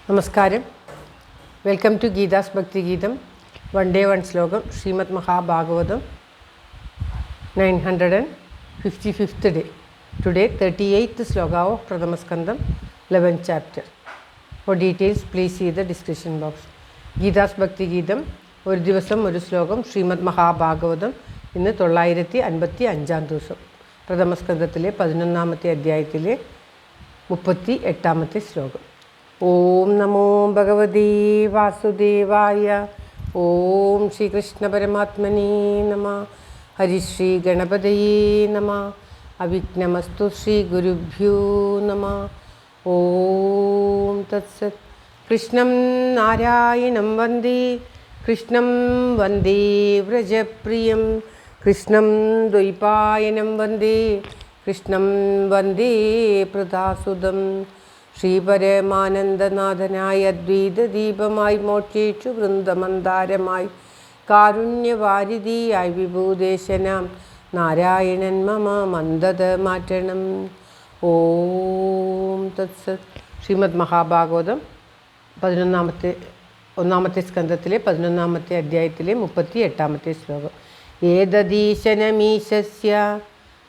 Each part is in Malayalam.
നമസ്കാരം. വെൽക്കം ടു ഗീതാസ് ഭക്തി ഗീതം. വൺ ഡേ വൺ ശ്ലോകം. Shrimad Mahabhagavatam 955th day. Today 38th sloka of Pradhamaskandam 11th chapter. For details please see the description box. Geetha's ഭക്തി ഗീതം ഒരു ദിവസം ഒരു ശ്ലോകം. ശ്രീമദ് മഹാഭാഗവതം ഇന്ന് 955 ദിവസം. പ്രഥമസ്കന്ധത്തിലെ 11ാമത്തെ അധ്യായത്തിലെ 38ാമത്തെ ശ്ലോകം. ഓം നമോ ഭഗവതേ വാസുദേവായ. ഓം ശ്രീകൃഷ്ണ പരമാത്മനേ നമഃ. ഹരിശ്രീ ഗണപതയേ നമഃ. അവിഘ്നമസ്തു ശ്രീ ഗുരുഭ്യോ നമഃ. ഓം തത്സത്. കൃഷ്ണം നാരായണം വന്ദേ കൃഷ്ണം വന്ദേ വ്രജപ്രിയം കൃഷ്ണം ദ്വൈപായനം വന്ദേ കൃഷ്ണം വന്ദേ പ്രദാസുതം. ശ്രീപരമാനന്ദനാഥനായ അദ്വൈതദീപമായി മോക്ഷേഷു വൃന്ദമന്ദാരമായി കാരുണ്യവാരിധിയായി വിഭൂദേശനാം നാരായണൻ മമ മന്ദത മാറ്റണം. ഓം തത്സത്. ശ്രീമദ് മഹാഭാഗവതം 11ാമത്തെ സ്കന്ധത്തിലെ 11ാമത്തെ അധ്യായത്തിലെ 38ാമത്തെ ശ്ലോകം. ഏതദീശനമീശസ്യ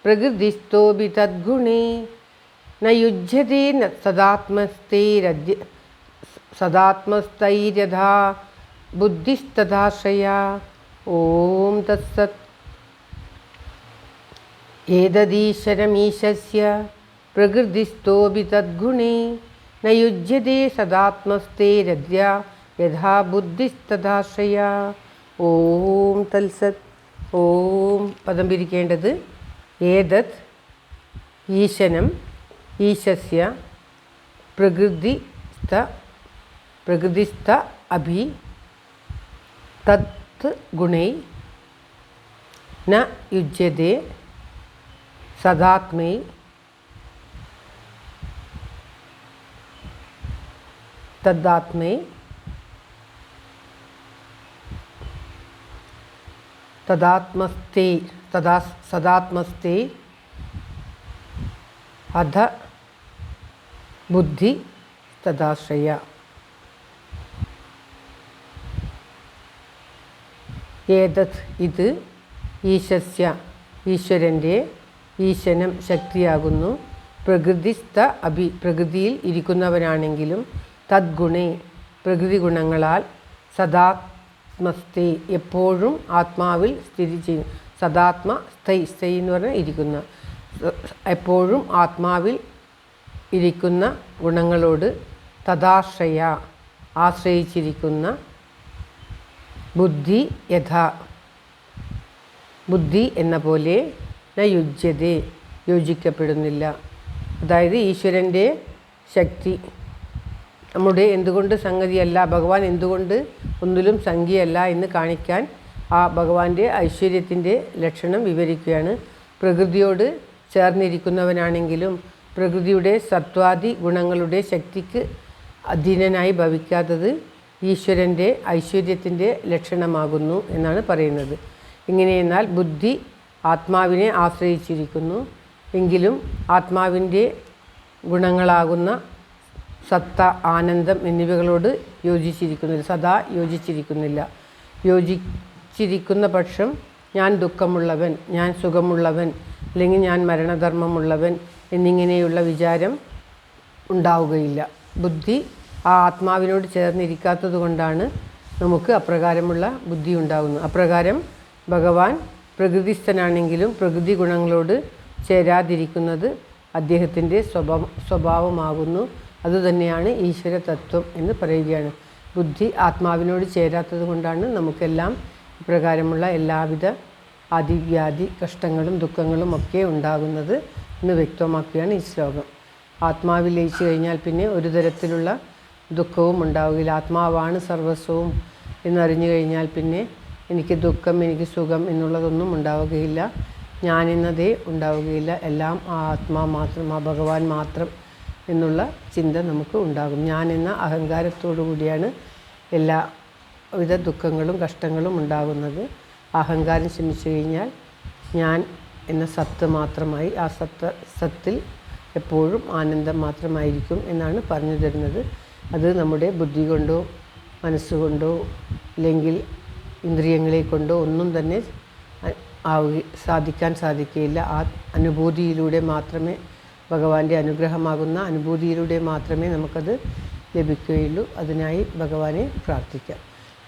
പ്രകൃതിസ്ഥോപി തദ്ഗുണേ ന യുജ്യതേ സദാത്മസ്ഥൈര്യഥാ ബുദ്ധിസ്തഥാശ്രയാ. ഓം തത്സത്. ഏതദീശ്വരമീശസ്യ പ്രകൃതിസ്ഥോപി തദ്ഗുണേ ന യുജ്യതേ സദാത്മസ്ഥൈര്യഥാ യഥാ ബുദ്ധിസ്തഥാശ്രയാ. ഓം തത്സത്. ഓം പദം പിരിക്കേണ്ടത് ഏതത് ഈശനം ഈശസ്യ പ്രകൃതിസ്ഥ അഭി തത് ഗുണൈ ന യുജ്യതേ സദാത്മൈ തദാത്മൈ സദാത്മസ്ഥേ അധ ബുദ്ധി തദാശ്രയ. ഏതത് ഇത് ഈശസ്യ ഈശ്വരൻ്റെ ഈശനം ശക്തിയാകുന്നു. പ്രകൃതിസ്ഥ അഭി പ്രകൃതിയിൽ ഇരിക്കുന്നവനാണെങ്കിലും തദ്ഗുണേ പ്രകൃതി ഗുണങ്ങളാൽ സദാത്മസ്ഥേ എപ്പോഴും ആത്മാവിൽ സ്ഥിതി ചെയ്യും. സദാത്മ സ്ഥൈ എന്ന് പറഞ്ഞാൽ ഇരിക്കുന്ന, എപ്പോഴും ആത്മാവിൽ ഇരിക്കുന്ന ഗുണങ്ങളോട് തദാശ്രയ ആശ്രയിച്ചിരിക്കുന്ന ബുദ്ധി യഥാ ബുദ്ധി എന്ന പോലെ ന യുജ്യതേ യോജിക്കപ്പെടുന്നില്ല. അതായത് ഈശ്വരൻ്റെ ശക്തി നമ്മുടെ എന്തുകൊണ്ട് സംഗതിയല്ല, ഭഗവാൻ എന്തുകൊണ്ട് ഒന്നിലും സംഖ്യയല്ല എന്ന് കാണിക്കാൻ ആ ഭഗവാന്റെ ഐശ്വര്യത്തിൻ്റെ ലക്ഷണം വിവരിക്കുകയാണ്. പ്രകൃതിയോട് ചേർന്നിരിക്കുന്നവനാണെങ്കിലും പ്രകൃതിയുടെ സത്വാദി ഗുണങ്ങളുടെ ശക്തിക്ക് അധീനനായി ഭവിക്കാത്തത് ഈശ്വരൻ്റെ ഐശ്വര്യത്തിൻ്റെ ലക്ഷണമാകുന്നു എന്നാണ് പറയുന്നത്. ഇങ്ങനെയെന്നാൽ ബുദ്ധി ആത്മാവിനെ ആശ്രയിച്ചിരിക്കുന്നു, എങ്കിലും ആത്മാവിൻ്റെ ഗുണങ്ങളാകുന്ന സത്ത, ആനന്ദം എന്നിവകളോട് സദാ യോജിച്ചിരിക്കുന്നില്ല. യോജിച്ചിരിക്കുന്ന പക്ഷം ഞാൻ ദുഃഖമുള്ളവൻ, ഞാൻ സുഖമുള്ളവൻ, അല്ലെങ്കിൽ ഞാൻ മരണധർമ്മമുള്ളവൻ എന്നിങ്ങനെയുള്ള വിചാരം ഉണ്ടാവുകയില്ല. ബുദ്ധി ആ ആത്മാവിനോട് ചേർന്നിരിക്കാത്തത് കൊണ്ടാണ് നമുക്ക് അപ്രകാരമുള്ള ബുദ്ധി ഉണ്ടാകുന്നത്. അപ്രകാരം ഭഗവാൻ പ്രകൃതിസ്ഥനാണെങ്കിലും പ്രകൃതി ഗുണങ്ങളോട് ചേരാതിരിക്കുന്നത് അദ്ദേഹത്തിൻ്റെ സ്വഭാവമാകുന്നു. അതുതന്നെയാണ് ഈശ്വര തത്വം എന്ന് പറയുകയാണ്. ബുദ്ധി ആത്മാവിനോട് ചേരാത്തത് കൊണ്ടാണ് നമുക്കെല്ലാം ഇപ്രകാരമുള്ള എല്ലാവിധ ആദിവ്യാധി കഷ്ടങ്ങളും ദുഃഖങ്ങളും ഒക്കെ ഉണ്ടാകുന്നത് എന്ന് വ്യക്തമാക്കുകയാണ് ഈ ശ്ലോകം. ആത്മാവിൽ ലയിച്ചു കഴിഞ്ഞാൽ പിന്നെ ഒരു തരത്തിലുള്ള ദുഃഖവും ഉണ്ടാവുകയില്ല. ആത്മാവാണ് സർവസ്വവും എന്നറിഞ്ഞു കഴിഞ്ഞാൽ പിന്നെ എനിക്ക് ദുഃഖം, എനിക്ക് സുഖം എന്നുള്ളതൊന്നും ഉണ്ടാവുകയില്ല. ഞാനെന്നതേ ഉണ്ടാവുകയില്ല. എല്ലാം ആ ആത്മാ മാത്രം, ആ ഭഗവാൻ മാത്രം എന്നുള്ള ചിന്ത നമുക്ക് ഉണ്ടാകും. ഞാനെന്ന അഹങ്കാരത്തോടു കൂടിയാണ് എല്ലാവിധ ദുഃഖങ്ങളും കഷ്ടങ്ങളും ഉണ്ടാകുന്നത്. അഹങ്കാരം ശമിച്ചു കഴിഞ്ഞാൽ ഞാൻ എന്ന സത്ത് മാത്രമായി, ആ സത്തിൽ എപ്പോഴും ആനന്ദം മാത്രമായിരിക്കും എന്നാണ് പറഞ്ഞു തരുന്നത്. അത് നമ്മുടെ ബുദ്ധി കൊണ്ടോ മനസ്സുകൊണ്ടോ അല്ലെങ്കിൽ ഇന്ദ്രിയങ്ങളെ കൊണ്ടോ ഒന്നും തന്നെ സാധിക്കാൻ സാധിക്കുകയില്ല. ആ അനുഭൂതിയിലൂടെ മാത്രമേ, ഭഗവാന്റെ അനുഗ്രഹമാകുന്ന അനുഭൂതിയിലൂടെ മാത്രമേ നമുക്കത് ലഭിക്കുകയുള്ളൂ. അതിനായി ഭഗവാനെ പ്രാർത്ഥിക്കാം.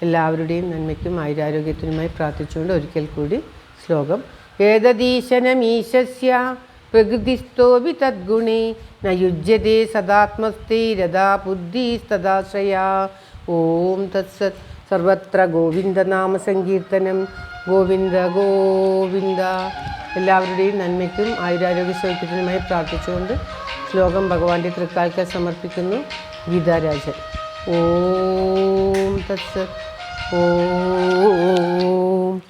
എല്ലാവരുടെയും നന്മയ്ക്കും ആയുരാരോഗ്യത്തിനുമായി പ്രാർത്ഥിച്ചുകൊണ്ട് ഒരിക്കൽ കൂടി ശ്ലോകം. ഏതദീശനമീശസ്യ പ്രകൃതിസ്ഥോപി തദ്ഗുണേ ന യുജ്യതേ സദാത്മസ്ഥൈരഥാ ബുദ്ധിസ്തദാശ്രയാ. ഓം തത്സത്. സർവത്ര ഗോവിന്ദനാമ സങ്കീർത്തനം. ഗോവിന്ദ ഗോവിന്ദ. എല്ലാവരുടെയും നന്മയ്ക്കും ആയുരാരോഗ്യ സൗഖ്യത്തിനുമായി പ്രാർത്ഥിച്ചുകൊണ്ട് ശ്ലോകം ഭഗവാന്റെ തൃക്കാൽക്കൽ സമർപ്പിക്കുന്നു. ഗീതാരാജൻ. ഓം തത്സത്. ഓം